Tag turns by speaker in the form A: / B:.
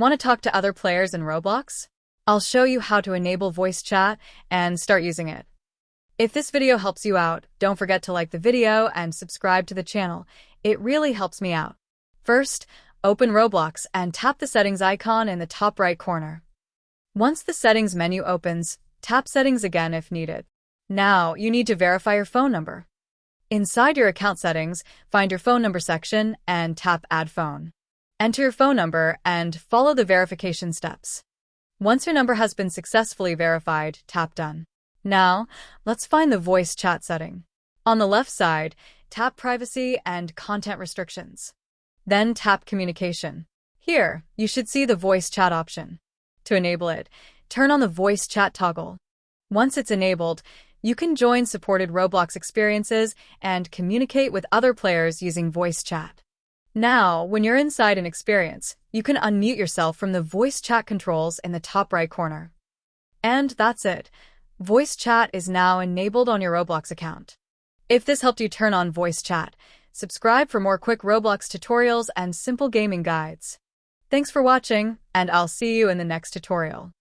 A: Want to talk to other players in Roblox? I'll show you how to enable voice chat and start using it. If this video helps you out, don't forget to like the video and subscribe to the channel. It really helps me out. First, open Roblox and tap the settings icon in the top right corner. Once the settings menu opens, tap settings again if needed. Now, you need to verify your phone number. Inside your account settings, find your phone number section and tap Add Phone. Enter your phone number and follow the verification steps. Once your number has been successfully verified, tap Done. Now, let's find the voice chat setting. On the left side, tap Privacy and Content Restrictions. Then tap Communication. Here, you should see the voice chat option. To enable it, turn on the voice chat toggle. Once it's enabled, you can join supported Roblox experiences and communicate with other players using voice chat. Now, when you're inside an experience, you can unmute yourself from the voice chat controls in the top right corner. And that's it. Voice chat is now enabled on your Roblox account. If this helped you turn on voice chat, subscribe for more quick Roblox tutorials and simple gaming guides. Thanks for watching, and I'll see you in the next tutorial.